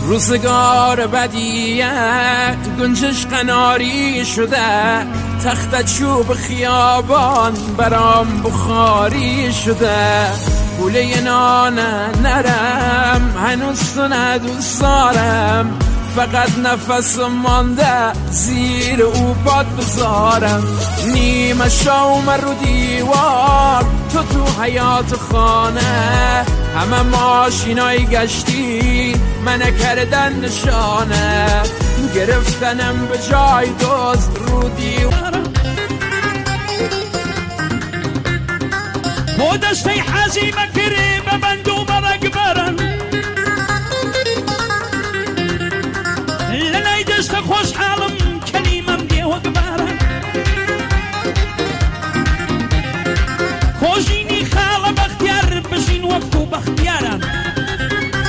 روزگار بدیه گنجش قناری شده، تخت چوب خیابان برام بخاری شده. گوله نان نرم هنوز تو ندوست دارم، فقط نفس مانده زیر او باد بذارم. نیمه شوم رو دیوار تو حیات خانه، همه ماشینای گشتی من کردن نشانه، گرفتنم به جای دوز رو دیوار. بودستی حزیمه کریم بندو مرگ برن،